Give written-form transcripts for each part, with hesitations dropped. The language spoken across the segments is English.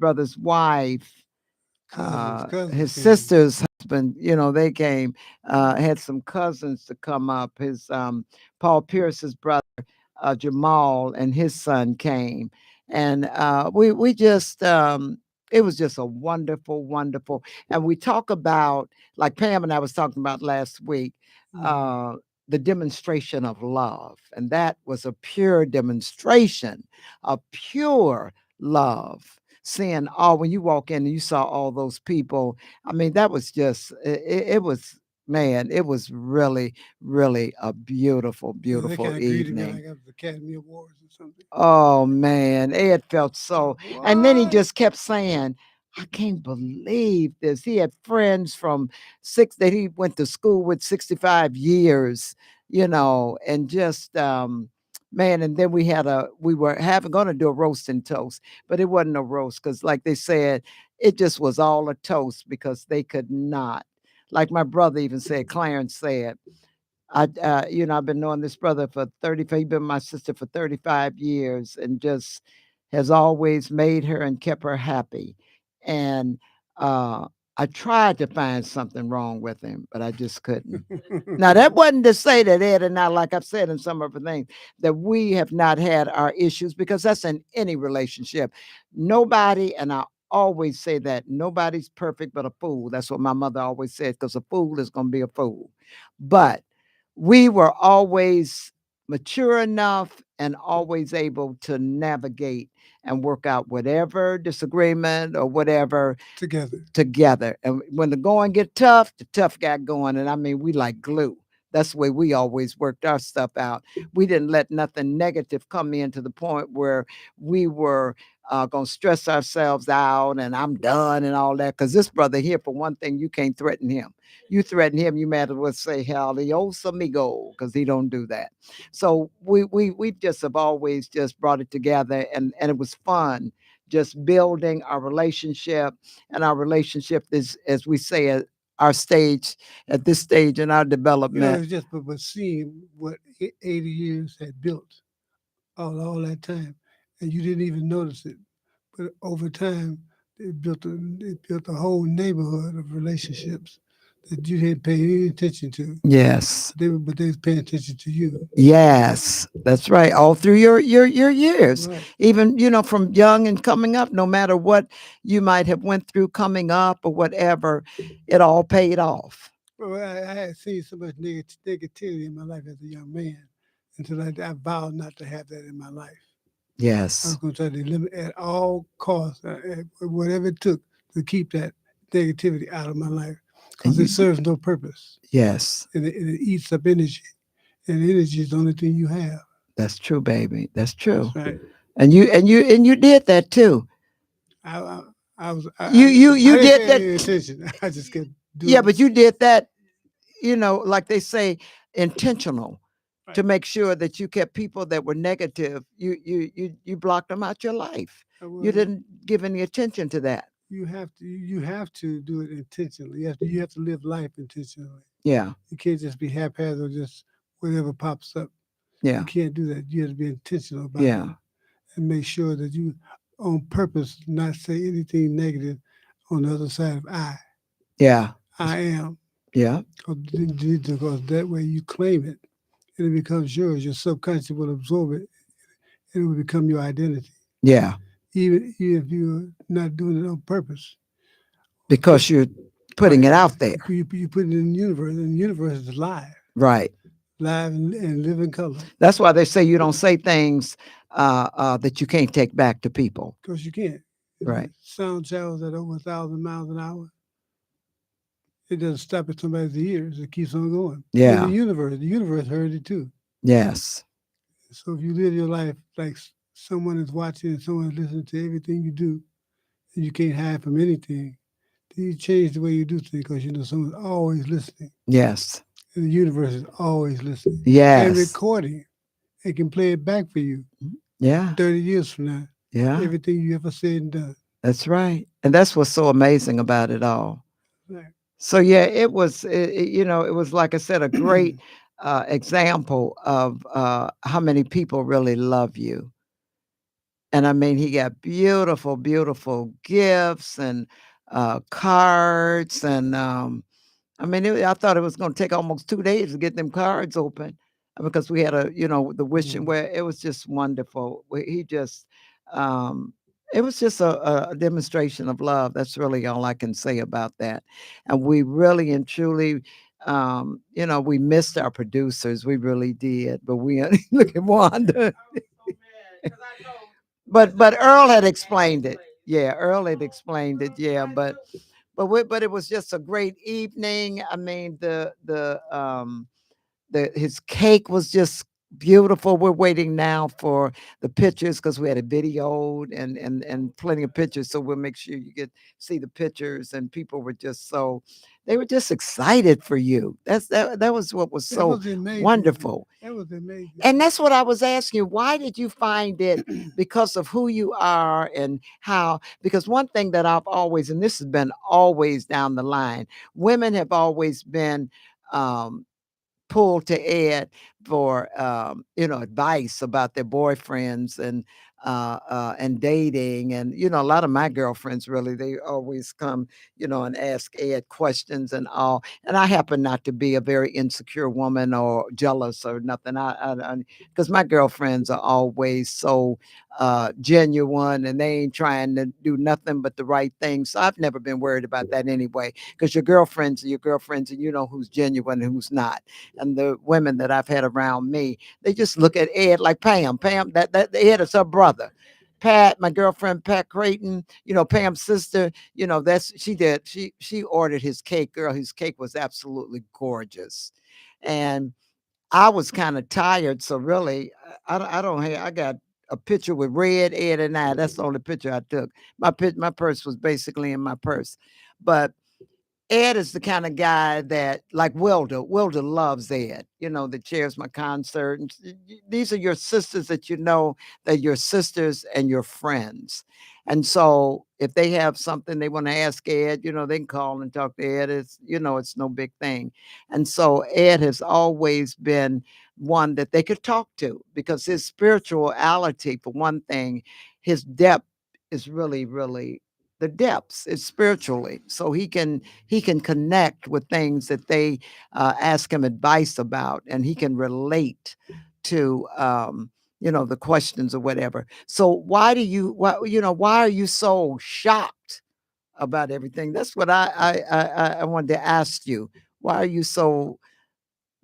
brother's wife, Cousins his came. sister's husband, they came, had some cousins to come up. His Paul Pierce's brother, Jamal, and his son came. And we just it was just a wonderful, wonderful. And we talk about, like Pam and I was talking about last week, Hmm. uh, the demonstration of love. And that was a pure demonstration of pure love. Seeing all, when you walk in and you saw all those people, I mean, that was just, it was, man, it was really, really a beautiful, They beautiful kind of greeted me evening. like after the Academy Awards or something. Oh man, Ed felt so, and then he What? just kept saying, "I can't believe this." He had friends from six that he went to school with 65 years, and just man, and then we were having gonna do a roast and toast, but it wasn't a roast because, like they said, it just was all a toast because they could not. Like my brother even said, Clarence said, I've been knowing this brother for 35, he been my sister for 35 years and just has always made her and kept her happy. And I tried to find something wrong with him, but I just couldn't. Now, that wasn't to say that Ed and I, like I've said in some of the things, that we have not had our issues, because that's in any relationship. Nobody, and I always say that nobody's perfect but a fool. That's what my mother always said, because a fool is going to be a fool. But we were always mature enough and always able to navigate and work out whatever disagreement or whatever Together. together. And when the going get tough, the tough got going. And I mean, we like glue. That's the way we always worked our stuff out. We didn't let nothing negative come in to the point where we were going to stress ourselves out and I'm done and all that. Because this brother here, for one thing, you can't threaten him. You threaten him, you might as well say, hell, adios amigo, because he don't do that. So we just have always just brought it together, and it was fun just building our relationship. And our relationship is, as we say, at our stage, at this stage in our development. It's just but seeing what 80 years had built all that time, and you didn't even notice it. But over time, it built a whole neighborhood of relationships that you didn't pay any attention to. Yes. But they was paying attention to you. Yes, that's right. All through your years, Right. even from young and coming up, no matter what you might have went through coming up or whatever, it all paid off. Well, I had seen so much negativity in my life as a young man until I vowed not to have that in my life. I was Yes. going to try to limit at all costs, whatever it took to keep that negativity out of my life, And because it you, serves no purpose, yes, and it eats up energy, and energy is the only thing you have. that's true, baby. That's That's true. right. And you did that too. I I, I was You you I you didn't did pay that. any attention. I just kept Yeah, doing it. but you did that, like they say, intentional, to Right. make sure that you kept people that were negative. You blocked them out your life. You Well, didn't give any attention to that. you have to do it intentionally. You have to live life intentionally. Yeah. You can't just be haphazard or just whatever pops up. You Yeah. can't do that. You have to be intentional about it Yeah. and make sure that you, on purpose, not say anything negative on the other side of I. Yeah. I am. Yeah. Because that way you claim it and it becomes yours. Your subconscious will absorb it and it will become your identity. Yeah. Even if you're not doing it on purpose. But Because you're putting right, it out there. you put it in the universe, and the universe is live, Right. live and live in color. That's why they say you don't say things that you can't take back to people. Because you can't. If Right. the sound travels at over 1,000 miles an hour, it doesn't stop at somebody's ears. It keeps on going. And Yeah. the universe heard it too. Yes. So if you live your life like someone is watching and someone is listening to everything you do, and you can't hide from anything, then you change the way you do things because you know someone's always listening. Yes. And the universe is always listening and Yes. recording. It can play it back for you Yeah. 30 years from now. Yeah. Everything you ever said and done. That's right. And that's what's so amazing about it all. Right. So yeah, it was. It was, like I said, a great example of how many people really love you. And I mean, he got beautiful, beautiful gifts and cards. And I mean, I thought it was going to take almost 2 days to get them cards open because we had the wishing Mm. where it was just wonderful. He just, um, it was just a demonstration of love. That's really all I can say about that. And we really and truly, we missed our producers. We really did. But we look at Wanda. But Earl had explained it. Yeah, Earl had explained it. Yeah, but it was just a great evening. I mean, his cake was just beautiful. We're waiting now for the pictures because we had a video and plenty of pictures. So we'll make sure you get see the pictures. And people were just they were just excited for you. That was what was That so was amazing. wonderful. That was amazing. And that's what I was asking you. Why did you find it? Because of who you are and how? Because one thing that I've always, and this has been always down the line, women have always been um, pull to Ed for advice about their boyfriends and dating. And a lot of my girlfriends really, they always come and ask Ed questions and all. And I happen not to be a very insecure woman or jealous or nothing. I because my girlfriends are always so genuine, and they ain't trying to do nothing but the right thing. So I've never been worried about that anyway, because your girlfriends are your girlfriends, and you know who's genuine and who's not. And the women that I've had around me, they just look at Ed like Pam. Pam, that Ed is her brother. Pat, my girlfriend Pat Creighton, Pam's sister, that's she did. She ordered his cake. Girl, his cake was absolutely gorgeous. And I was kind of tired, so really, I don't have. I got a picture with Red, Ed, and I. That's the only picture I took. My purse was basically in my purse, but Ed is the kind of guy that, like Wilder. Wilder loves Ed, that chairs my concert. And these are your sisters that that your sisters and your friends. And so if they have something they want to ask Ed, they can call and talk to Ed. It's no big thing. And so Ed has always been one that they could talk to, because his spirituality, for one thing, his depth is really, really the depths is spiritually. So he can connect with things that they ask him advice about, and he can relate to the questions or whatever. So why are you so shocked about everything? That's what I wanted to ask you. Why are you so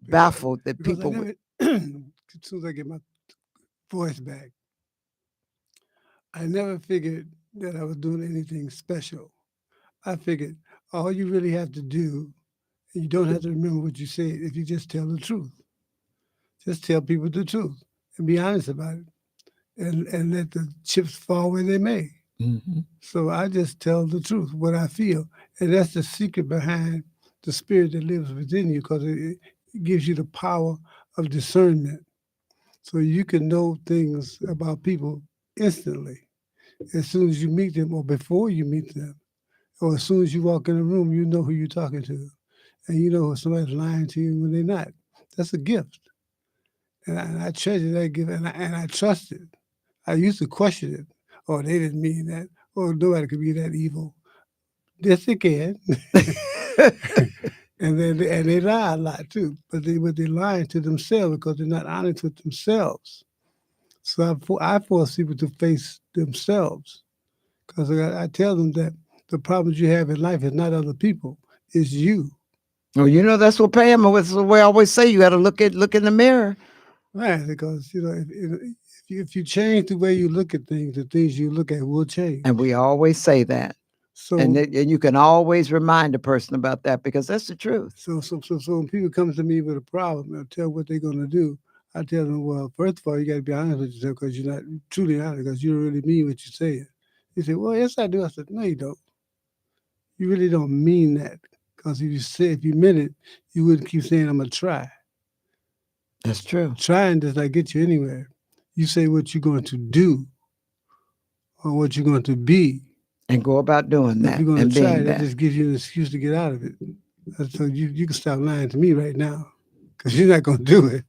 Because baffled that because I people would? never, as soon as I get my voice back, I never figured that I was doing anything special. I figured all you really have to do, and you don't have to remember what you said, if you just tell the truth. Just tell people the truth and be honest about it, and let the chips fall where they may. Mhm. So I just tell the truth, what I feel. And that's the secret behind the spirit that lives within you, because it gives you the power of discernment. So you can know things about people instantly as soon as you meet them, or before you meet them, or as soon as you walk in a room, you know who you're talking to. And you know if somebody's lying to you when they're not. That's a gift. And I treasure that gift, and I trust it. I used to question it. Oh, they didn't mean that. Oh, nobody could be that evil. Yes, they can. And they lie a lot too, but they're lying to themselves because they're not honest with themselves. So I force people to face themselves, because I tell them that the problems you have in life is not other people, it's you. Well, that's what Pam was. The way I always say, you got to look in the mirror. Right? Because if you change the way you look at things, the things you look at will And we change. always say that. And, So and you can always remind a person about that, because that's the truth. so when people come to me with a problem and tell what they're going to do, I tell them, well, first of all, you got to be honest with yourself, because you're not truly honest, because you don't really mean what you say. They say, well, yes, I do. I said, no, you don't. You really don't mean that, because if you meant it, you wouldn't keep saying, I'm gonna try. That's true. Trying does not get you anywhere. You say what you're going to do or what you're going to be. And go about doing If that you're going and to try, being that that. just gives you an excuse to get out of it. So you can stop lying to me right now, because you're not going to do it.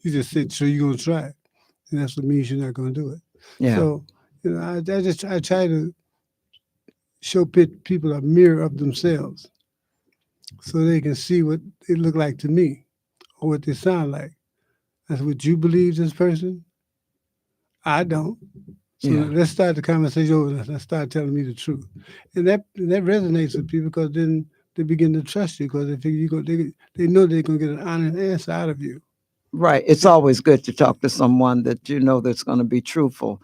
You just said, so you're going to try it. And that's what means you're not going to do it. Yeah. So I try to show people a mirror of themselves so they can see what they look like to me or what they sound like. That's what you believe this person. I don't. So Yeah. let's start the conversation over. Let's start telling me the truth, and that resonates with people because then they begin to trust you because they figure they know they're gonna get an honest answer out of you. Right. It's And, always good to talk to someone that you know that's going to be truthful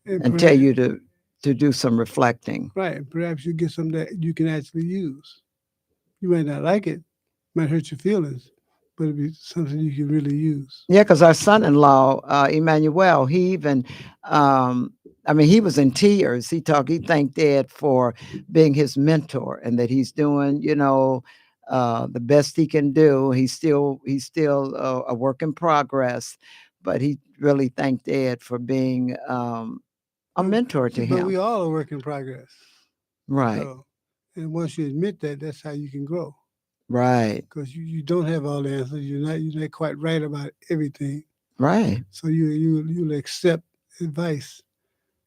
and and tell perhaps you to do some reflecting. right, perhaps you get something that you can actually use. You might not like it, might hurt your feelings, but it'll be something you can really use. Yeah, because our son-in-law, Emmanuel, he even, um, I mean, he was in tears. He thanked Dad for being his mentor and that he's doing, the best he can do. He's still a work in progress, but he really thanked Dad for being a But, mentor to but we him. all are work in progress. Right, So, and once you admit that, that's how you can grow. right, Because you don't have all the answers. You're not quite right about everything. right. So you'll accept advice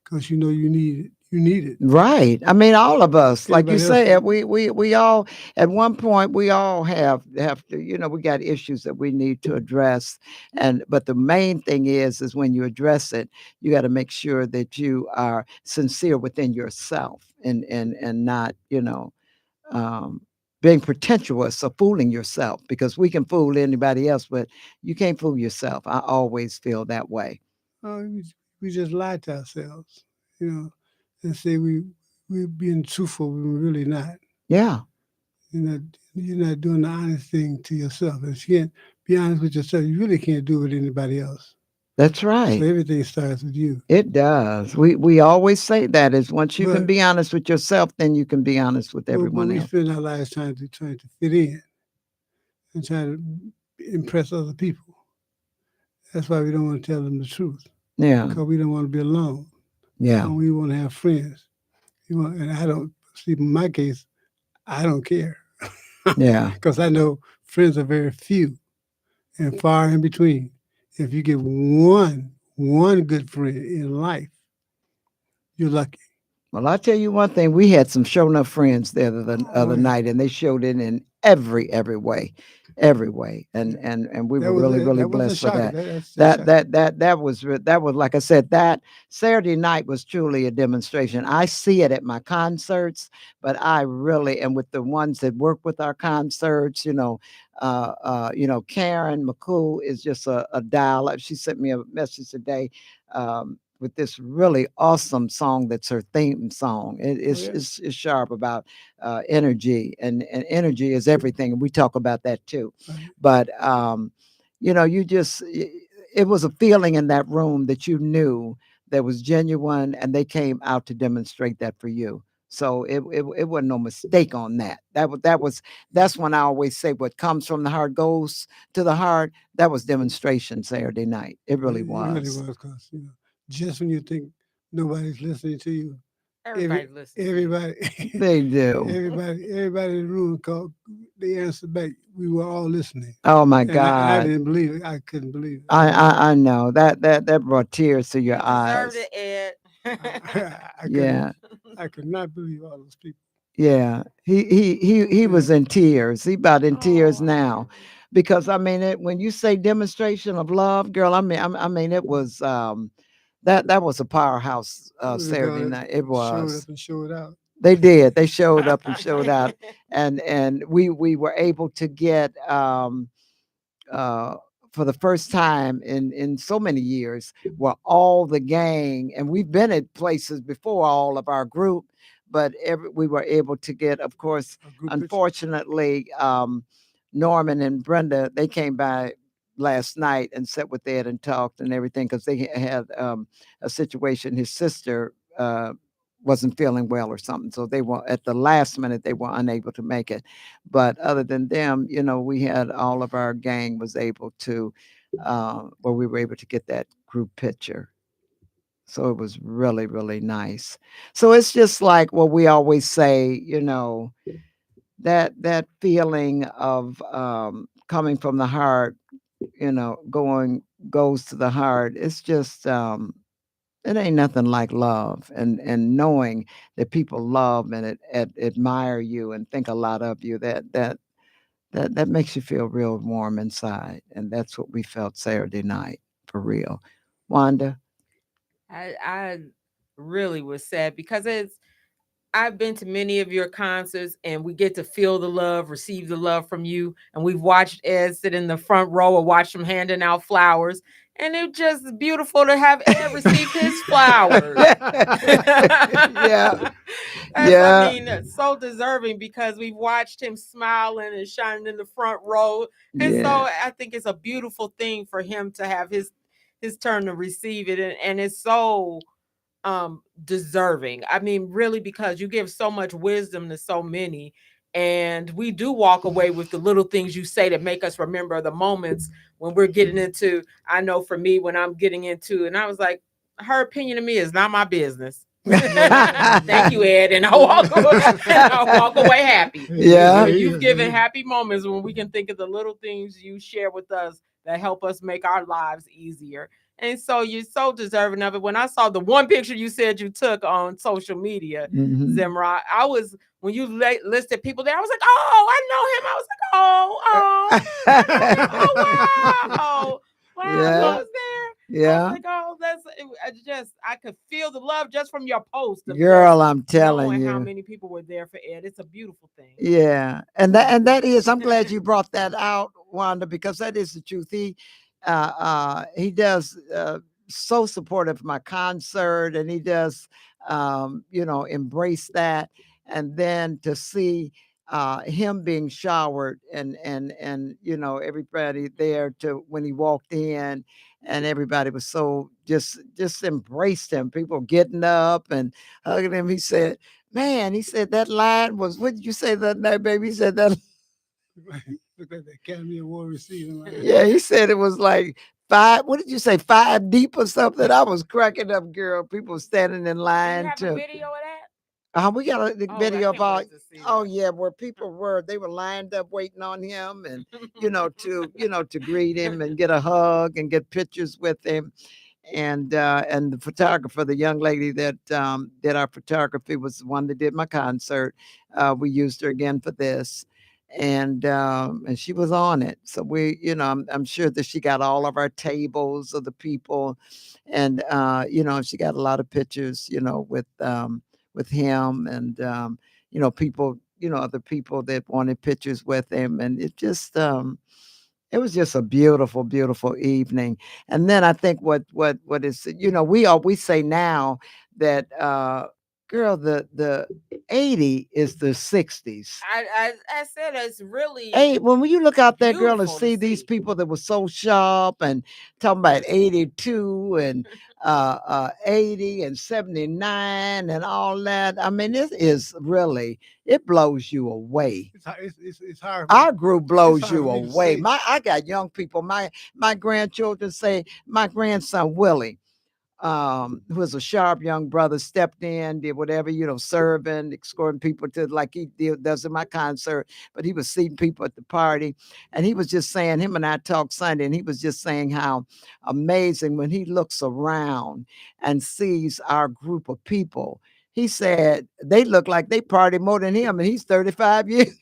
because you know you need it. You need it. Right. I mean, all of us, like you Everybody else, said, we all at one point we all have to, we got issues that we need to address. And but the main thing is when you address it, you got to make sure that you are sincere within yourself and not, um being pretentious or fooling yourself because we can fool anybody else, but you can't fool yourself. I always feel that way. we just lie to ourselves, you know, and say we're being truthful when we're really not. Yeah, You're not doing the honest thing to yourself. If you can't be honest with yourself, you really can't do it with anybody else. that's So right. everything starts with you. It does. We always say that is once you can But be honest with yourself, then you can be honest with but everyone we else. spend our lives trying to fit in and trying to impress other people. That's why we don't want to tell them the truth Yeah, because we don't want to be alone. yeah, And we want to have friends. And I don't see in my case. I don't care yeah. because I know friends are very few and far in between. If you get one good friend in life, you're lucky. Well, I'll tell you one thing. We had some show enough friends there the Oh other yeah, night, and they showed it in every way, and yeah. and we were really really That was a blessed for shocker. that. That's That was like I said, that Saturday night was truly a demonstration. I see it at my concerts, but I really and with the ones that work with our concerts, Karen McCool is just a dial up. She sent me a message today. With this really awesome song that's her theme song. It, oh it's, yeah. it's it's sharp about energy, and energy is everything, and we talk about that too. Right. But you just it was a feeling in that room that you knew that was genuine, and they came out to demonstrate that for you. So it wasn't no mistake on that. That's when I always say what comes from the heart goes to the heart. That was demonstration Saturday night. It really It really was. was because just when you think nobody's listening to you, every Everybody's listening to you. everybody They do. everybody in the room called. They answered back. We were all listening, Oh my and I God. didn't believe it. I couldn't believe it. I I, I know that brought tears to your You deserved eyes. it, Ed. I couldn't. Yeah, I could not believe all those people. yeah. He Yeah. was in tears. He about in tears Oh, I can now, relate. because I mean when you say demonstration of love, girl. I mean it was that was a powerhouse The Saturday God night. It showed up was. and showed out. They did. They showed up and showed out, and we were able to get uh, for the first time in so many years, where all the gang, and we've been at places before, all of our group, but we were able to get, of course, A group picture. unfortunately, Norman and Brenda, they came by last night and sat with Ed and talked and everything because they had a situation. His sister wasn't feeling well or something, so they were at the last minute they were unable to make it. But other than them, we had all of our gang was able to, where we were able to get that group picture. So it was really, really nice. So it's just like what we always say, that feeling of coming from the heart, going goes to the heart. It's just It ain't nothing like love, and knowing that people love and admire you and think a lot of you. That makes you feel real warm inside, and that's what we felt Saturday night for real. Wanda. I really was sad because I've been to many of your concerts and we get to feel the love, receive the love from you. And we've watched Ed sit in the front row or watch him handing out flowers. And it's just beautiful to have Ed receive his flowers. Yeah, I yeah, mean, so deserving because we've watched him smiling and shining in the front row. And so yeah. I think it's a beautiful thing for him to have his turn to receive it. And it's so deserving. I mean, really, because you give so much wisdom to so many. And we do walk away with the little things you say that make us remember the moments when we're getting into. I know for me, when I'm getting into, and I was like, her opinion of me is not my business. Thank you, Ed. And I walk away happy. Yeah. You've given happy moments when we can think of the little things you share with us that help us make our lives easier. And so you're so deserving of it. When I saw the one picture you said you took on social media, Mhm. Zemrah, I was when you listed people there, I was like, oh, I know him. I was like, I know him. Oh, wow, wow, he Yeah, was there. I was yeah. like, oh, I could feel the love just from your post of just Girl, I'm telling knowing how you. many people were there for Ed. It's a beautiful thing. Yeah, and that is. I'm glad you brought that out, Wanda, because that is the truth. He does so supportive of my concert, and he does embrace that, and then to see him being showered and everybody there to when he walked in, and everybody was so just embraced him. People getting up and hugging him. He said, man, he said that line was, what did you say that night, baby? He said that, Look at the Academy Award receiving. yeah, he said it was like five, what did you say, five deep or something? I was cracking up, girl. People standing in Do you line have a to, video of that? we got a Oh, I video of can't all, wait to see oh that. yeah, where people were, they were lined up waiting on him and, to greet him and get a hug and get pictures with him. And the photographer, the young lady that did our photography, was the one that did my concert. We used her again for this, and she was on it. So I'm sure that she got all of our tables of the people, and she got a lot of pictures, with him, and people, other people that wanted pictures with him, and it was just a beautiful, beautiful evening. And then I think what is, we say now that girl, the 80 is the 60s. I said it's really Hey, when you look out there, girl, and beautiful to see these see. people that were so sharp and talking about 82 and 80 and 79 and all that. I mean, it is really, it blows you away. It's hard. Our group It's blows hard you for me to away. say. I got young people. My grandchildren say my grandson Willie, who was a sharp young brother, stepped in, did whatever, serving, escorting people to, like does in my concert, but he was seating people at the party. And he was just saying, him and I talked Sunday, and he was just saying how amazing when he looks around and sees our group of people. He said they look like they party more than him, and he's 35 years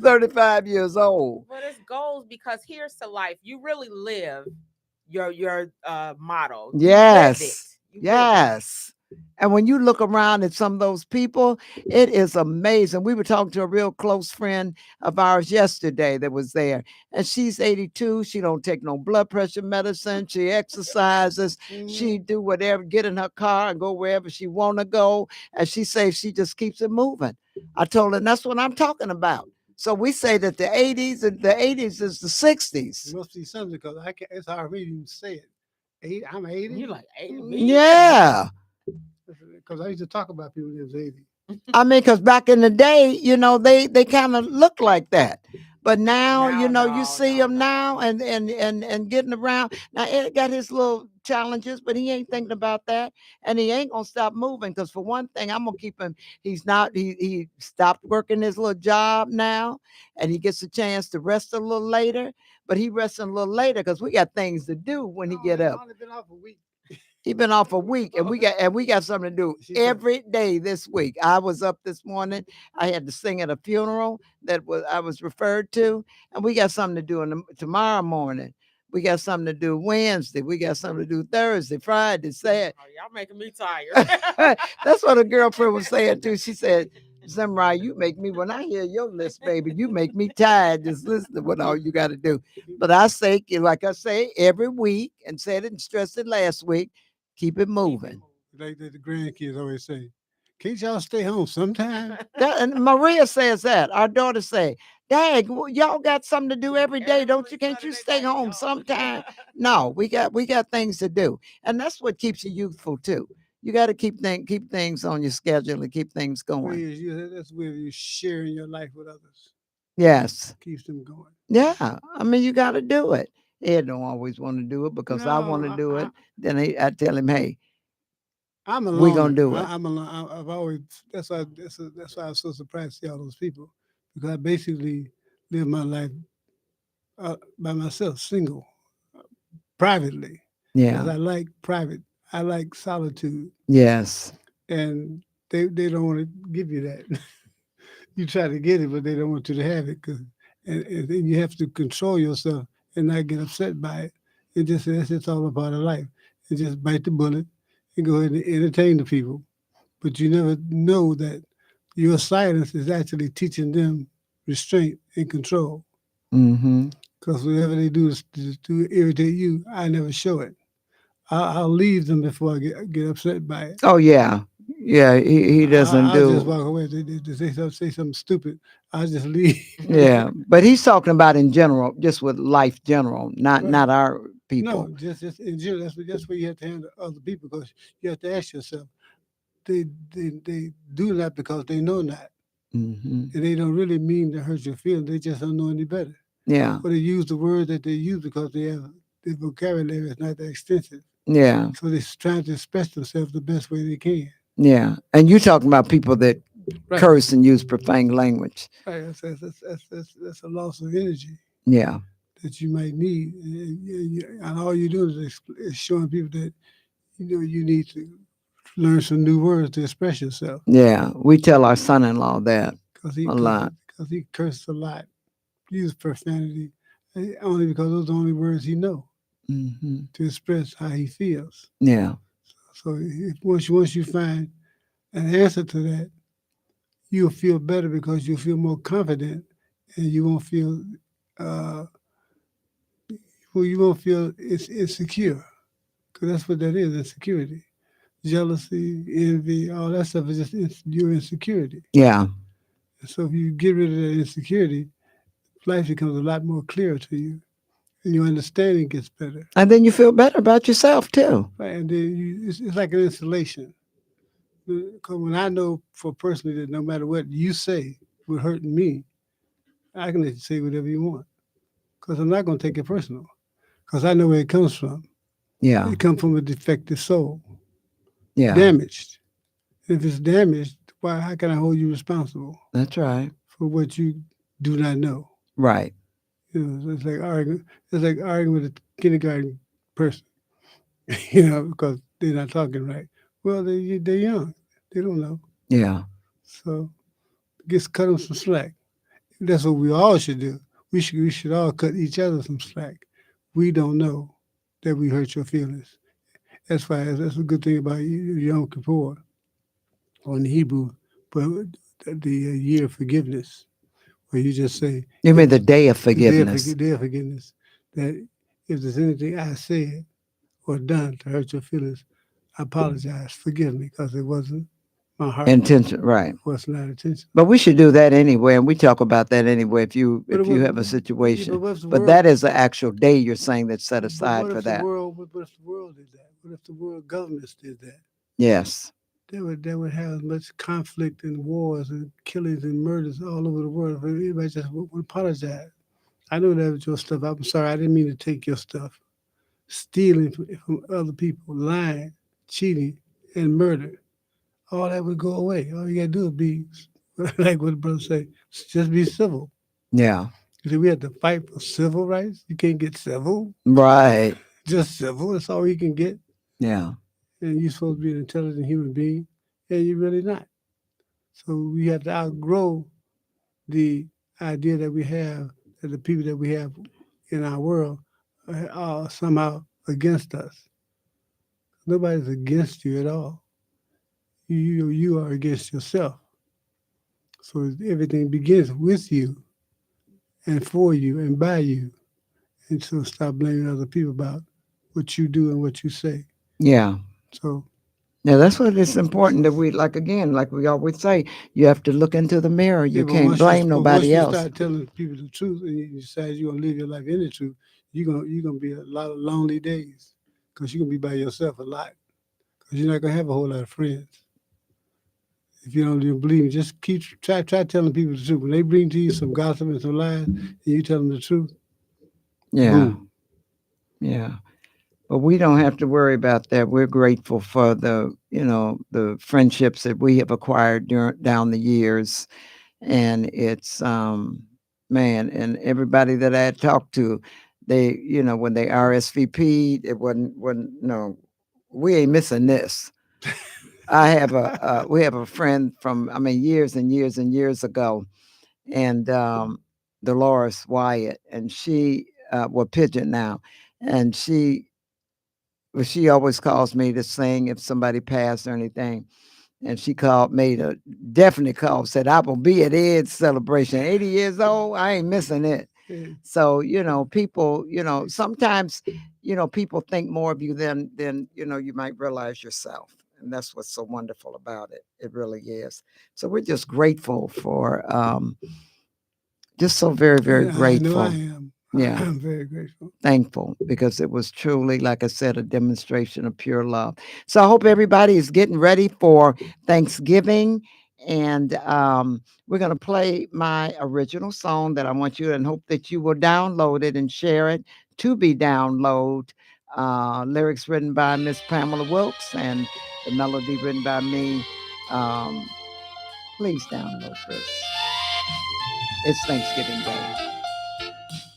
35 years old. But it's goals because here's to life. You really live your motto. You live it. Yes. You live it. Yes. And when you look around at some of those people, it is amazing. We were talking to a real close friend of ours yesterday that was there, and she's 82. She don't take no blood pressure medicine. She exercises. She do whatever, get in her car and go wherever she want to go. And she says she just keeps it moving. I told her, and that's what I'm talking about. So we say that the 80s is the 60s. It must be something because I can't. It's hard for me to even say it. I'm 80. You like, hey, me? Yeah. Because I used to talk about people that was 80. I mean, because back in the day, they kind of look like that. But now, No, you no, see no, him no. now and getting around. Now, it got his little challenges, but he ain't thinking about that. And he ain't going to stop moving because, for one thing, I'm going to keep him. He stopped working his little job now, and he gets a chance to rest a little later. But he resting a little later because we got things to do when he Oh, get man, I up. only been off a week. He been off a week, and we got something to do every day this week. I was up this morning. I had to sing at a funeral that I was referred to, and we got something to do tomorrow morning. We got something to do Wednesday. We got something to do Thursday, Friday, Saturday. Oh, y'all making me tired. That's what a girlfriend was saying too. She said, Zemrah, you make me, when I hear your list, baby, you make me tired just listening to what all you got to do. But I say, like I say, every week, and said it and stressed it last week, keep it moving. Like the grandkids always say, can't y'all stay home sometime? And Maria says that. Our daughter say, Dad, y'all got something to do every day, don't you? Can't you stay home sometime? No, we got things to do, and that's what keeps you youthful too. You got to keep things on your schedule and keep things going. That's where you're sharing your life with others. Yes. Keeps them going. Yeah. I mean, you got to do it. Ed don't always want to do it because I want to No, do it. Then I tell him, hey, I'm a we gonna loner. do it. I'm a I've always that's why I'm so surprised to see all those people, because I basically live my life by myself, single, privately, because Yeah. I like private. I like solitude, Yes. and they don't want to give you that. You try to get it, but they don't want you to have it, and then you have to control yourself and not get upset by it. And just that's just all a part of life. And just bite the bullet and go ahead and entertain the people. But you never know that your silence is actually teaching them restraint and control. Mm-hmm. Because whatever they do to irritate you, I never show it. I'll leave them before I get upset by it. Oh yeah. Yeah. He doesn't I'll just do. walk away. They say something stupid, I'll just leave. Yeah, but he's talking about in general, just with life general, not Right. not our No, people. just in general. That's where you have to handle other people, because you have to ask yourself, they do that because they know not, Hmm. and they don't really mean to hurt your feelings. They just don't know any better, Yeah. or they use the words that they use because their vocabulary is not that extensive. Yeah. So they're trying to express themselves the best way they can. Yeah. And you're talking about people that Right, curse and use profane language. right. That's a loss of energy Yeah. that you might need, and all you do is showing people that you need to learn some new words to express yourself, Yeah. We tell our son-in-law that because he a because lot. because he curses a lot, uses profanity, only because those are the only words he know Hmm. to express how he feels. Yeah. So once you find an answer to that, you'll feel better, because you'll feel more confident, and you won't feel uh, you won't feel it's insecure, because that's what that is, insecurity. Jealousy, envy, all that stuff is just your insecurity. Yeah. And so if you get rid of that insecurity, life becomes a lot more clear to you, and your understanding gets better. And then you feel better about yourself too. Right? And then it's like an installation. Because when I know for personally that no matter what you say would hurt me, I can let you say whatever you want, because I'm not going to take it personal, because I know where it comes from. Yeah. It comes from a defective soul, Yeah. damaged. If it's damaged, why? How can I hold you responsible That's right. for what you do not know? Right. It's like arguing. It's like arguing with a kindergarten person, because they're not talking right. Well, they're young. They don't know. Yeah. So just cut them some slack. That's what we all should do. We should all cut each other some slack. We don't know that we hurt your feelings. That's a good thing about Yom Kippur on the Hebrew, but the year of forgiveness, where you just say You mean the day of the day of, forgiveness? day of forgiveness, that if there's anything I said or done to hurt your feelings, I apologize. Forgive me, because it wasn't my heart. Intention. Right. Was not intention. But we should do that anyway, and we talk about that anyway. If you But if you have a yeah, but situation, what if the but world? that is the actual day you're saying that's set But aside for that. what if the world did that? What if the world governments did that? Yes. They would have as much conflict and wars and killings and murders all over the world if everybody just would apologize. I know that was your stuff. I'm sorry, I didn't mean to take your stuff. Stealing from other people, lying, cheating, and murder. All that would go away. All you gotta do is be like what the brother say, just be civil. Yeah. You see, we had to fight for civil rights. You can't get civil, Right. just civil. That's all you can get. Yeah. and you're supposed to be an intelligent human being, and you're really not. So we have to outgrow the idea that we have that the people that we have in our world are somehow against us. Nobody's against you at all. You are against yourself. So everything begins with you and for you and by you. And so stop blaming other people about what you do and what you say. Yeah. So Now that's what it's important that we like again, like we always say, you have to look into the mirror. yeah, You can't blame once nobody you else. start telling people the truth and you decide you're gonna live your life in the truth, you're gonna be a lot of lonely days because you're gonna be by yourself a lot because you're not gonna have a whole lot of friends. If you don't even believe me, just try telling people the truth. When they bring to you some gossip and some lies, and you tell them the truth, Yeah. boom. Yeah. But we don't have to worry about that. We're grateful for the friendships that we have acquired down the years. And it's man, and everybody that I had talked to, they, when they RSVP, it wasn't no, we ain't missing this. I have we have a friend from, I mean, years and years and years ago, and Dolores Wyatt, and she, well, Pigeon now, and she always calls me to sing if somebody passed or anything. And she called me to definitely call, said, I will be at Ed's celebration. 80 years old, I ain't missing it. Yeah. So, people, sometimes, people think more of you than you might realize yourself. And that's what's so wonderful about it. It really is. So we're just grateful for just so very, very I know I grateful. am. Yeah. I'm very grateful. Thankful because it was truly, like I said, a demonstration of pure love. So I hope everybody is getting ready for Thanksgiving. And we're going to play my original song that I want you, and hope that you will download it and share it to be downloaded. Lyrics written by Miss Pamela Wilkes and the melody written by me. Um, please download this. It's Thanksgiving Day.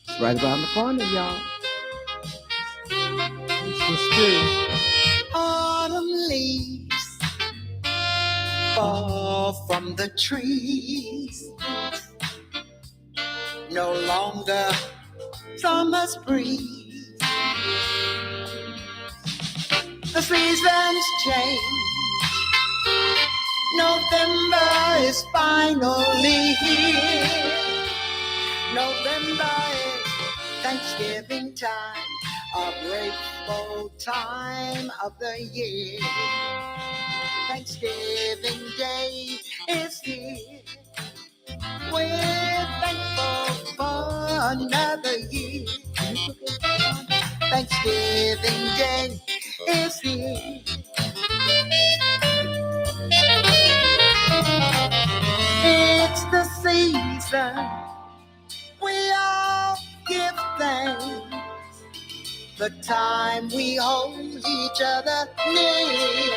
It's right around the corner, y'all. It's the spirit. Autumn leaves fall from the trees. No longer summer's breeze. The seasons change. November is finally here. November is Thanksgiving time, a grateful time of the year. Thanksgiving Day is here. We're thankful for another year. Thanksgiving Day is here. It's the season we all give thanks. The time we hold each other near.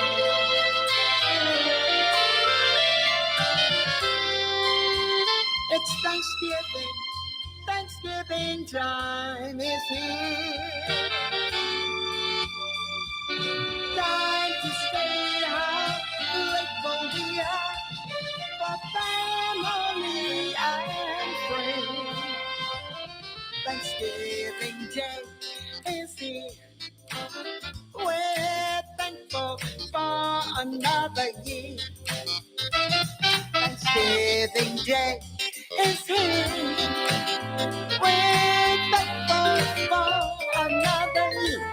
It's Thanksgiving. Thanksgiving time is here. Time to say how grateful we are for family and friends. Thanksgiving Day is here. We're thankful for another year. Thanksgiving Day is here. We're thankful for another year.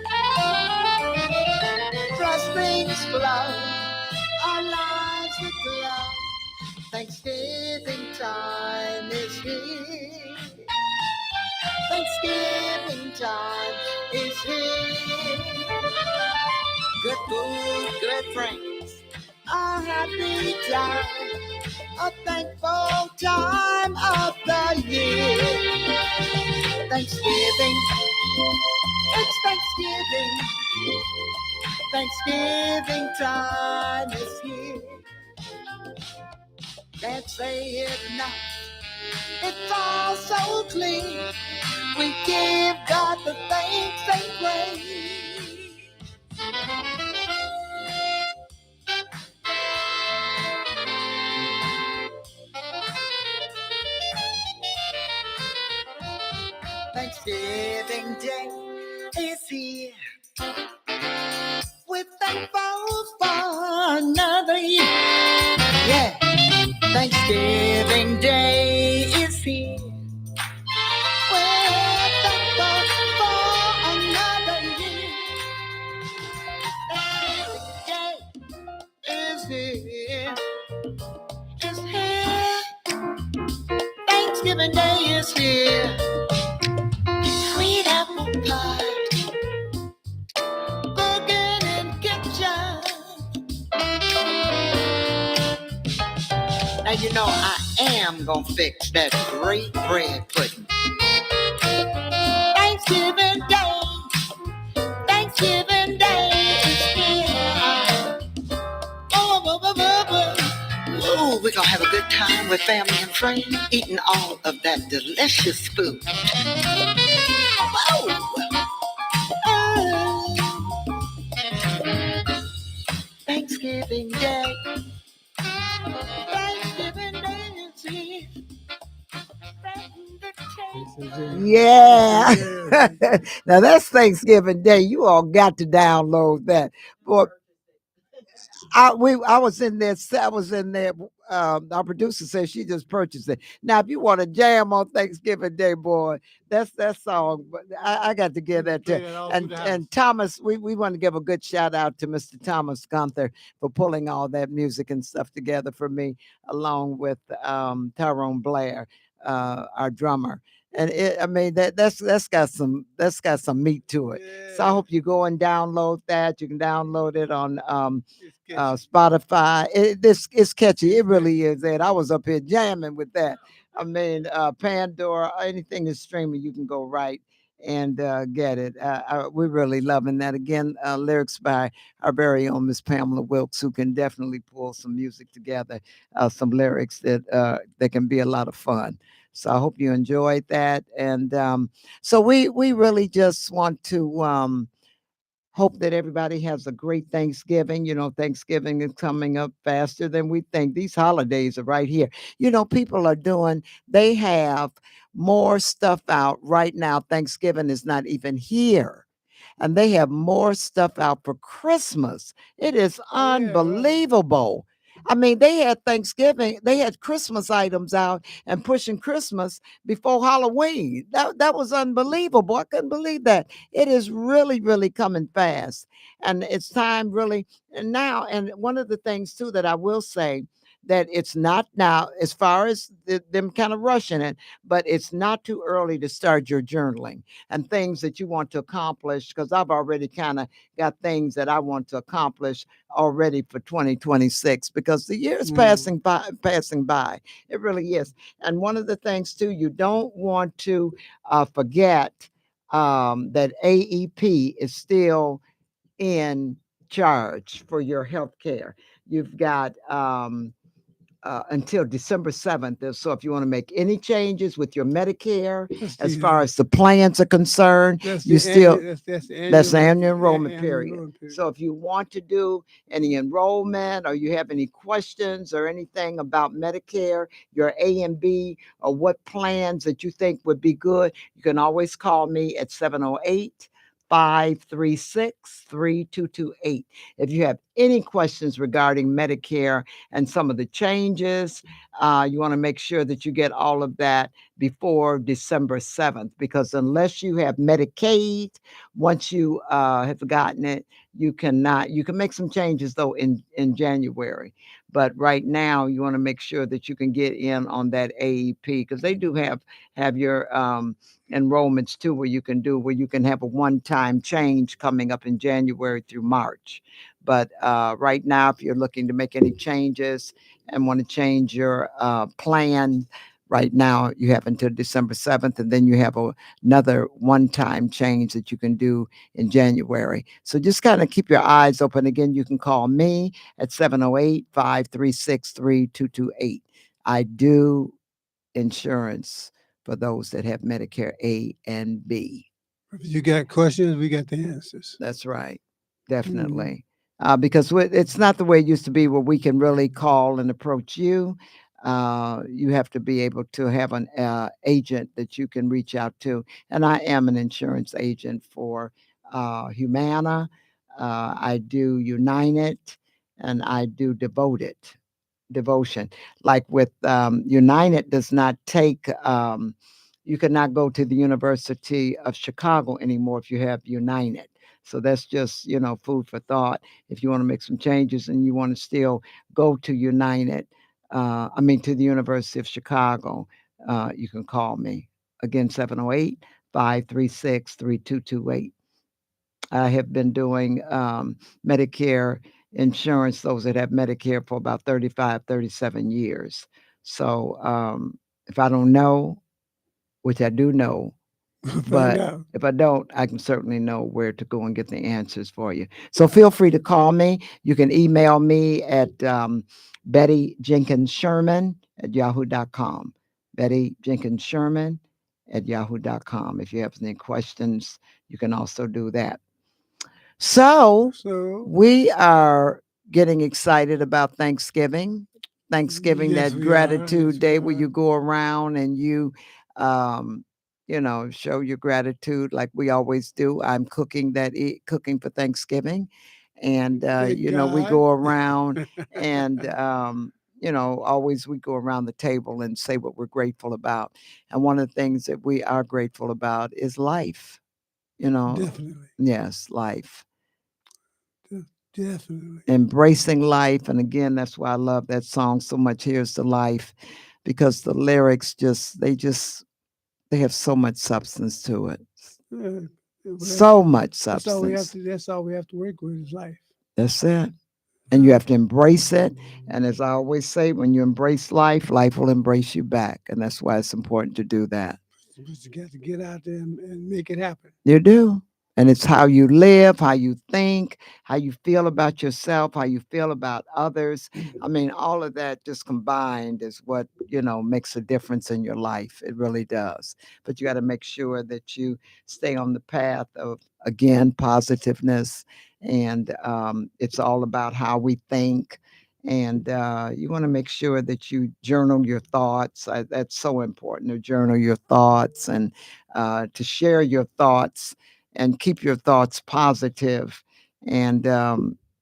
Blessings flow, our lives will glow. Thanksgiving time is here. Thanksgiving time is here. Good food, good friends, a happy time, a thankful time of the year. Thanksgiving, it's Thanksgiving. Thanksgiving time is here. Can't say it enough. It's all so clean. We give God the thanks and praise. Thanksgiving Day is here. We're thankful for another year. Yeah, Thanksgiving Day is here. We're thankful for another year. Thanksgiving Day is here. It's here. Thanksgiving Day is here. Sweet apple pie, cooking in kitchen. Now you know I am gonna fix that great bread pudding. Thanksgiving Day, Thanksgiving Day is here. Ooh, we're gonna have a good time with family and friends, eating all of that delicious food. Whoa. Thanksgiving Day, Thanksgiving Day is here. Yeah. Now that's Thanksgiving Day. You all got to download that. Boy, I was in there. I was in there. Our producer says she just purchased it. Now, if you want to jam on Thanksgiving Day, boy, that's that song. But I got to give that to and Thomas. We want to give a good shout out to Mr. Thomas Gunther for pulling all that music and stuff together for me, along with Tyrone Blair, our drummer. And I mean that's got some meat to it. Yeah. So I hope you go and download that. You can download it on Spotify. This is catchy. It really is. And I was up here jamming with that. I mean, Pandora, anything is streaming, you can go right and get it. We're really loving that. Again, lyrics by our very own Miss Pamela Wilkes, who can definitely pull some music together, some lyrics that can be a lot of fun. So I hope you enjoyed that. And so we really just want to hope that everybody has a great Thanksgiving. You know, Thanksgiving is coming up faster than we think. These holidays are right here. You know, they have more stuff out right now. Thanksgiving is not even here. And they have more stuff out for Christmas. It is unbelievable. I mean, they had Thanksgiving, they had Christmas items out and pushing Christmas before Halloween. That was unbelievable. I couldn't believe that. It is really, really coming fast. And it's time really. And now, and one of the things too that I will say that it's not now, as far as them kind of rushing it, but it's not too early to start your journaling and things that you want to accomplish. Because I've already kind of got things that I want to accomplish already for 2026 because the year is passing by. It really is. And one of the things too, you don't want to forget that AEP is still in charge for your health care. You've got until December 7th. So if you want to make any changes with your Medicare, as far as the plans are concerned, that's the annual enrollment period. So if you want to do any enrollment or you have any questions or anything about Medicare, your A and B, or what plans that you think would be good, you can always call me at 708-536-3228. If you have any questions regarding Medicare and some of the changes, you want to make sure that you get all of that before December 7th, because unless you have Medicaid, once you have gotten it, you can make some changes though in January. But right now you want to make sure that you can get in on that AEP, because they do have your enrollments too, where you can have a one-time change coming up in January through March. But right now, if you're looking to make any changes and want to change your plan, right now you have until December 7th, and then you have another one-time change that you can do in January. So just kind of keep your eyes open. Again, you can call me at 708-536-3228. I do insurance for those that have Medicare A and B. If you got questions, we got the answers. That's right. Definitely. Because it's not the way it used to be where we can really call and approach you. You have to be able to have an agent that you can reach out to. And I am an insurance agent for Humana. I do United, and I do Devoted devotion. Like with United does not take, you cannot go to the University of Chicago anymore if you have United. So that's just, food for thought. If you want to make some changes and you want to still go to United, to the University of Chicago, you can call me. Again, 708 536 3228. I have been doing Medicare insurance, those that have Medicare, for about 35, 37 years. So if I don't know, which I do know, Find but out. if I don't, I can certainly know where to go and get the answers for you. So feel free to call me. You can email me at Betty Jenkins Sherman at yahoo.com. Betty Jenkins Sherman at yahoo.com. If you have any questions, you can also do that. So So, we are getting excited about Thanksgiving. Thanksgiving, yes, that we are. gratitude Yes, we day where are. you go around and you, um, show your gratitude like we always do. I'm cooking cooking for Thanksgiving, and Thank we God. go around and always we go around the table and say what we're grateful about. And one of the things that we are grateful about is life. You know, Definitely. yes, life, Definitely. embracing life. And again, that's why I love that song so much. Here's the life, because the lyrics they have so much substance to it. Uh, well, So much substance. That's all we have to work with is life. That's it. And you have to embrace it. And as I always say, when you embrace life, life will embrace you back. And that's why it's important to do that. But you got to get out there and make it happen. You do. And it's how you live, how you think, how you feel about yourself, how you feel about others. All of that just combined is what, makes a difference in your life. It really does. But you got to make sure that you stay on the path of, again, positiveness. And it's all about how we think. And you want to make sure that you journal your thoughts. That's so important, to journal your thoughts and to share your thoughts and keep your thoughts positive, and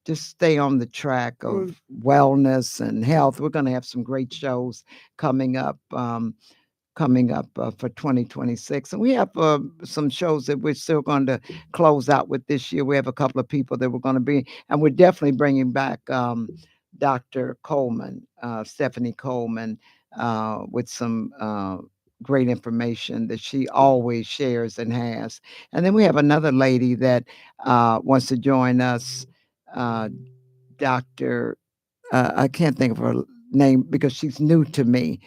just stay on the track Well, of wellness and health. We're going to have some great shows coming up. For 2026. And we have some shows that we're still going to close out with this year. We have a couple of people that we're going to be, and we're definitely bringing back Dr. Coleman, Stephanie Coleman, with some great information that she always shares and has. And then we have another lady that wants to join us, uh, Dr. I can't think of her name because she's new to me,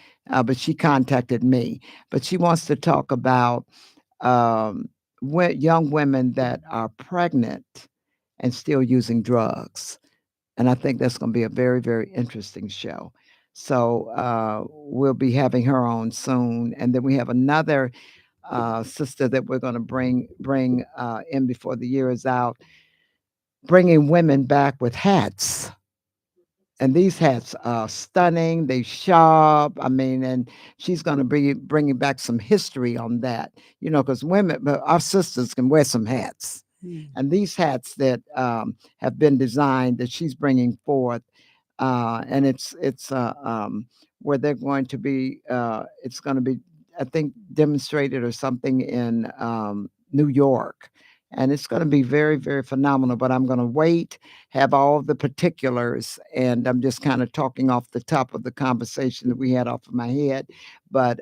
but she contacted me. But she wants to talk about um, young women that are pregnant and still using drugs. And I think that's going to be a very, very interesting show. So we'll be having her on soon. And then we have another sister that we're going to bring in before the year is out, bringing women back with hats, and these hats are stunning. They sharp. And she's going to be bringing back some history on that. Because women, but our sisters can wear some hats, and these hats that have been designed that she's bringing forth, and it's where they're going to be. It's going to be, I think, demonstrated or something in New York, and it's going to be very, very phenomenal. But I'm going to wait, have all the particulars, and I'm just kind of talking off the top of the conversation that we had off of my head. But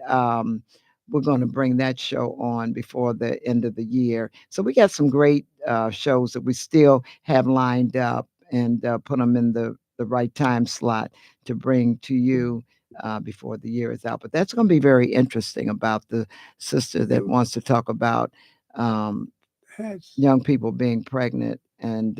we're going to bring that show on before the end of the year. So we got some great shows that we still have lined up, and put them in the right time slot to bring to you before the year is out. But that's going to be very interesting about the sister that wants to talk about um, hats. young people being pregnant and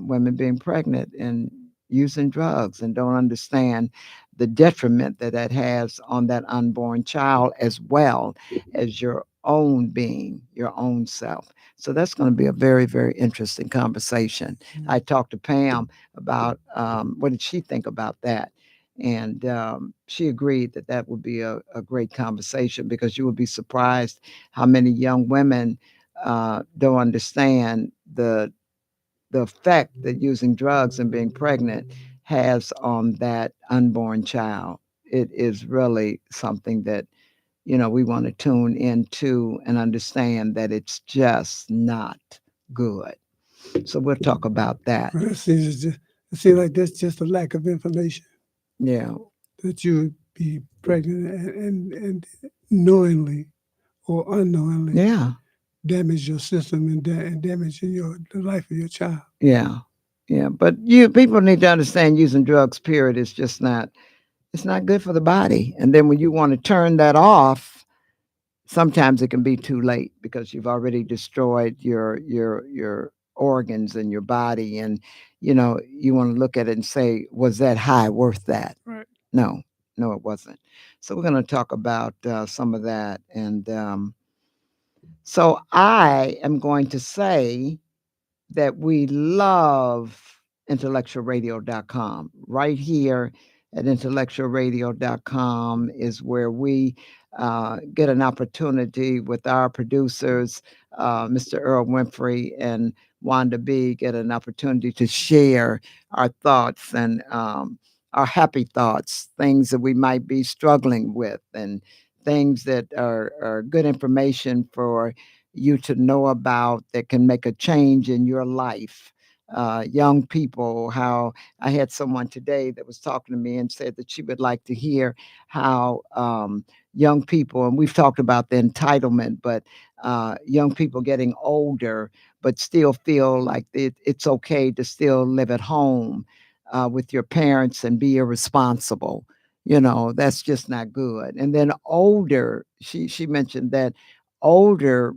women being pregnant and using drugs and don't understand the detriment that that has on that unborn child as well as your own being, your own self. So that's going to be a very, very interesting conversation. I talked to Pam about what did she think about that. And she agreed that that would be a great conversation, because you would be surprised how many young women don't understand the effect that using drugs and being pregnant has on that unborn child. It is really something that, we want to tune into and understand that it's just not good. So we'll talk about that. Well, it seems like that's just a lack of information Yeah. that you would be pregnant and knowingly or unknowingly Yeah. damage your system and damage the life of your child. Yeah. Yeah. But people need to understand using drugs, period, is just not, it's not good for the body. And then when you want to turn that off, sometimes it can be too late, because you've already destroyed your organs and your body. And you want to look at it and say, was that high worth that? Right. No, no, it wasn't. So we're going to talk about some of that. And so I am going to say that we love intellectualradio.com. Right here at intellectualradio.com is where we get an opportunity with our producers, Mr. Earl Winfrey and Wanda B, get an opportunity to share our thoughts and our happy thoughts, things that we might be struggling with, and things that are good information for you to know about that can make a change in your life. Young people, how I had someone today that was talking to me and said that she would like to hear how young people, and we've talked about the entitlement, but young people getting older, but still feel like it's okay to still live at home with your parents and be irresponsible. That's just not good. And then older, she mentioned that older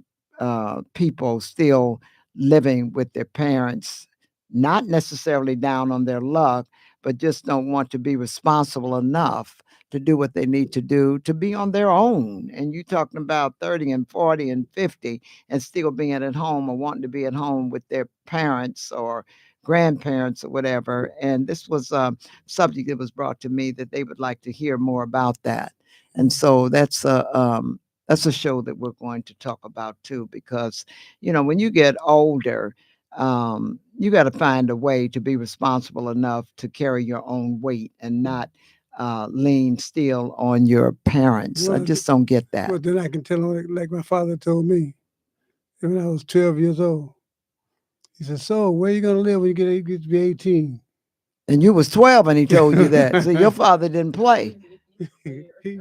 people still living with their parents, not necessarily down on their luck, but just don't want to be responsible enough to do what they need to do to be on their own. And you talking about 30 and 40 and 50 and still being at home or wanting to be at home with their parents or grandparents or whatever. And this was a subject that was brought to me that they would like to hear more about that. And so that's a show that we're going to talk about too, because when you get older, you got to find a way to be responsible enough to carry your own weight and not lean still on your parents. I Well, just don't get well, that. then I can tell them like my father told me when I was 12 years old. He said, "So where you gonna live when you get to be 18?" And you was 12 and he told you that. See, your father didn't play.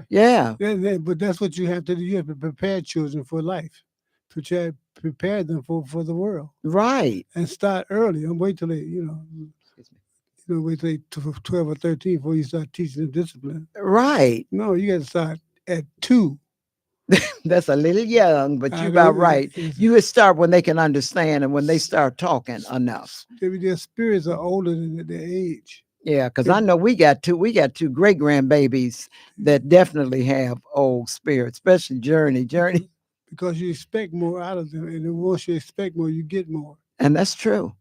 Yeah, But that's what you have to do. You have to prepare children for life, prepare them for the world, right. and start early. Don't wait till they, Excuse me. wait till they 12 or 13 before you start teaching them discipline. Right. No, you got to start at 2. That's a little young, but I you're know about right. You would start when they can understand and when they start talking enough. their spirits are older than their age. Yeah, because I know we got two great grandbabies that definitely have old spirits, especially Journey. Journey. Because you expect more out of them, and then once you expect more, you get more. And that's true.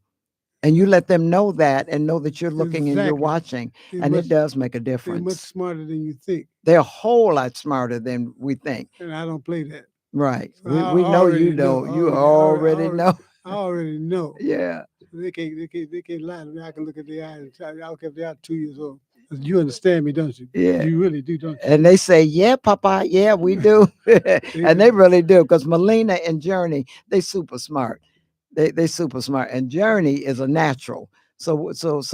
And you let them know that and know that you're looking and you're Exactly. watching. They're And much, it does make a they're much difference. smarter than you think, They're a whole lot smarter than we think. and I don't play that. Right. So We I know you already know. know. You already know. I already know. Yeah. They can't lie to me. I can look at their eyes and tell you, I don't care if they are 2 years old. You understand me, don't you? Yeah. You really do, don't you? And they say, yeah, Papa, yeah, we do. And they do. really do. Because Melina and Journey, they super smart. They super smart. And Journey is a natural. So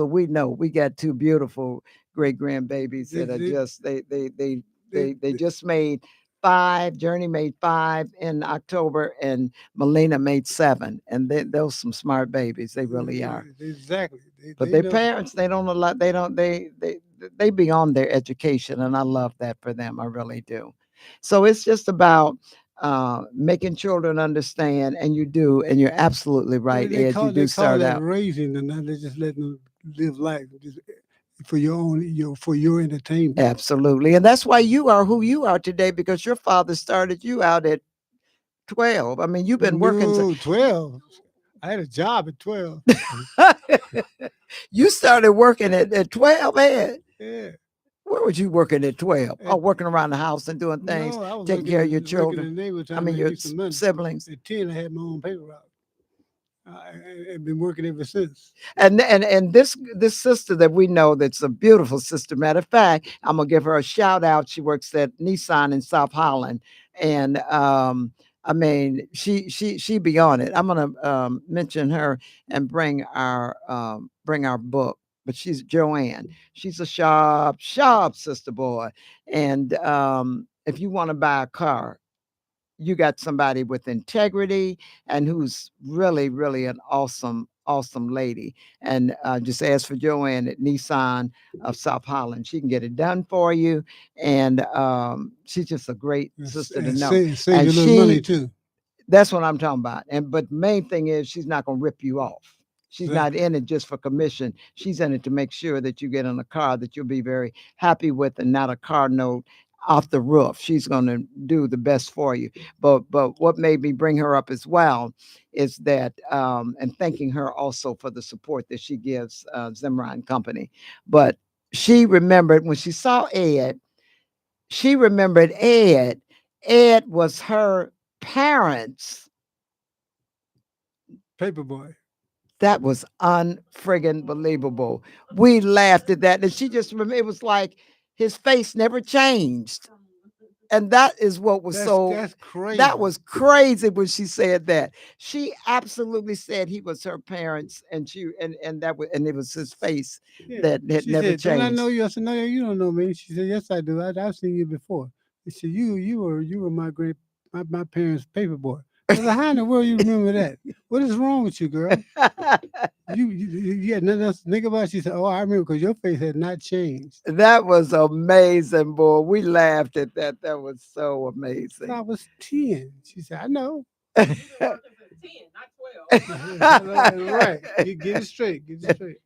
we know we got two beautiful great grandbabies They, that are they, just they, they they, just made 5. Journey made 5 in October, and Melina made 7. And those some smart babies. They really are. exactly. But They their know. parents, they don't allow, they beyond their education, and I love that for them. I really do. So it's just about making children understand, and you do, and you're absolutely They, right, they Ed. You call do they call start that out raising, and not they just letting them live life just for your own for your entertainment. absolutely, and that's why you are who you are today, because your father started you out at 12. I mean, you've been working. No, 12. I had a job at 12. You started working at 12, Ed. Yeah. Where was you working at 12? Oh, At, working around the house and doing things, no, I was taking care of your working children. in the neighborhood I trying to mean, make your me some money. siblings. At 10, I had my own paper route. I've been working ever since. And this sister that we know, that's a beautiful sister. Matter of fact, I'm gonna give her a shout out. She works at Nissan in South Holland, and I mean, she be on it. I'm gonna mention her and bring our book. But she's Joanne. She's a sharp sister boy. And if you want to buy a car, you got somebody with integrity and who's really an awesome lady. And just ask for Joanne at Nissan of South Holland. She can get it done for you. And she's just a great sister to And know. save And you a little money she too. that's what I'm talking about. And but the main thing is she's not gonna rip you off. She's not Exactly. in it just for commission. She's in it to make sure that you get in a car that you'll be very happy with, and not a car note off the roof. She's going to do the best for you. But what made me bring her up as well is that and thanking her also for the support that she gives Zemrah and Company. But she remembered when she saw Ed, she remembered Ed. Ed was her parents. Paperboy. That was unfriggin' believable. We laughed at that. And she just remember it was like his face never changed. And that is what was so That's that crazy. was crazy when she said that. She absolutely said he was her parents, and and it was his face Yeah. that had She never said, "Don't I know changed. you?" I said, "No, you don't know me." She said, "Yes, I do. I've seen you before." She said, "You were my parents' paper boy." I said, "How in the world you remember that? What is wrong with you, girl? You had nothing else to think about?" She said, "Oh, I remember because your face had not changed." That was amazing, boy. We laughed at that. That was so But I amazing. was 10. She said, "I know." Right. Get it straight. Get it straight.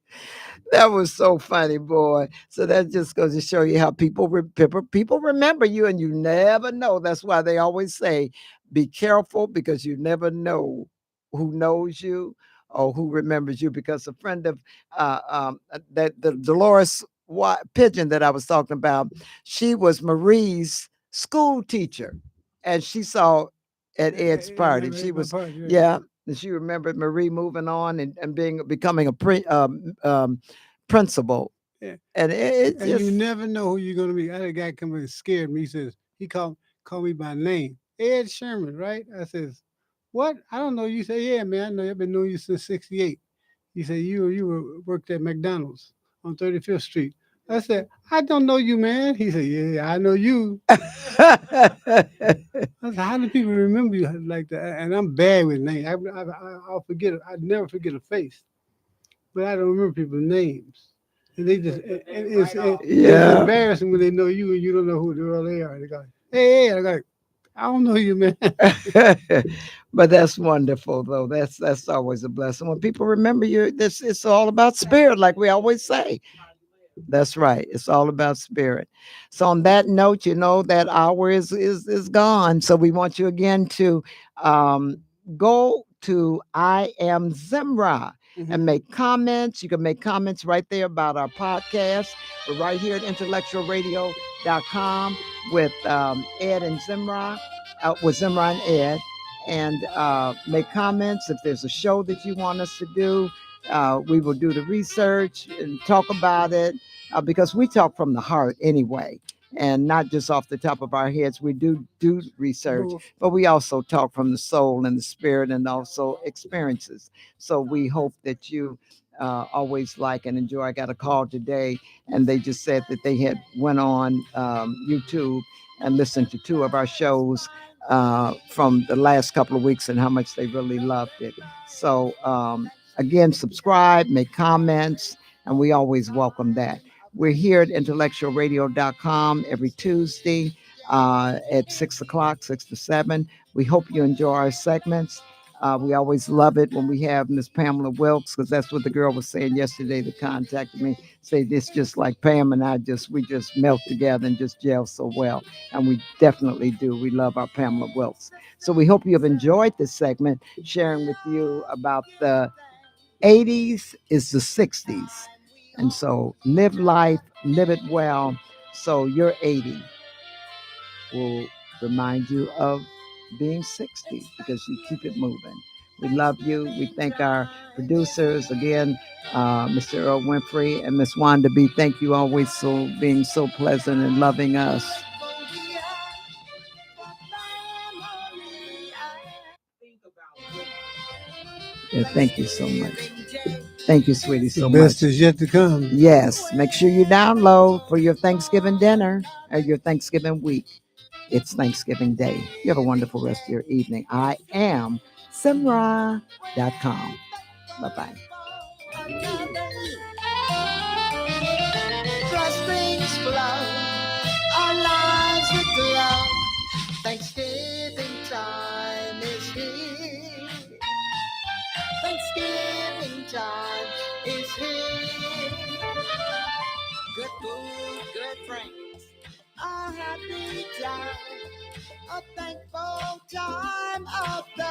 That was so funny, boy. So that just goes to show you how people remember you, and you never know. That's why they always say, "Be careful," because you never know who knows you or who remembers you. Because a friend of that the Dolores Pigeon that I was talking about, she was Marie's school teacher, and she saw at Ed's party. She My was party, right. yeah. And she remembered Marie moving on and becoming a principal. Yeah. And it And you just never know who you're gonna meet. I had a guy come and scared me. He says he called me by name, Ed Sherman, right? I says, "What? I don't know." You say, "Yeah, man, I know. I've been knowing you since '68." He said, "You worked at McDonald's on 35th Street." I said, "I don't know you, man." He said, "Yeah, I know you." I said, "How do people remember you like that?" And I'm bad with names. I'll forget. I never forget a face, but I don't remember people's names. And they just it's yeah. embarrassing when they know you and you don't know who the hell they are. They go, "Hey," I go, "I don't know you, man." But that's wonderful though. That's always a blessing. When people remember you, this it's all about spirit, like we always say. That's right. It's all about spirit. So on that note, you know that hour is gone. So we want you again to um, go to I am Zemrah and Mhm. make comments. You can make comments right there about our podcast. We're right here at IntellectualRadio.com with Ed and Zemrah, with Zemrah and Ed. And make comments if there's a show that you want us to do. We will do the research and talk about it because we talk from the heart anyway, and not just off the top of our heads. We do research, Well, but we also talk from the soul and the spirit, and also experiences. So we hope that you always like and enjoy. I got a call today, and they just said that they had went on YouTube and listened to two of our shows from the last couple of weeks, and how much they really loved it. So again, subscribe, make comments, and we always welcome that. We're here at intellectualradio.com every Tuesday at 6 o'clock, 6 to 7. We hope you enjoy our segments. We always love it when we have Miss Pamela Wilkes, because that's what the girl was saying yesterday that contacted me. Say this just like Pam and I we just melt together and just gel so well. And we definitely do. We love our Pamela Wilkes. So we hope you have enjoyed this segment, sharing with you about the 80s is the 60s. And so live life, live it well. So your 80 will remind you of being 60 because you keep it moving. We love you. We thank our producers again, Mr. Earl Winfrey and Miss Wanda B. Thank you always so being so pleasant and loving us. Yeah, thank you so much. Thank you, sweetie, The so best much. is yet to come. Yes, make sure you download for your Thanksgiving dinner or your Thanksgiving week. It's Thanksgiving Day. You have a wonderful rest of your evening. I am Zemrah.com. Bye bye. Blessings flow, our lives with glow. Thanksgiving time is here. Thanksgiving time is here. Good food, good friends, a happy time, a thankful time of the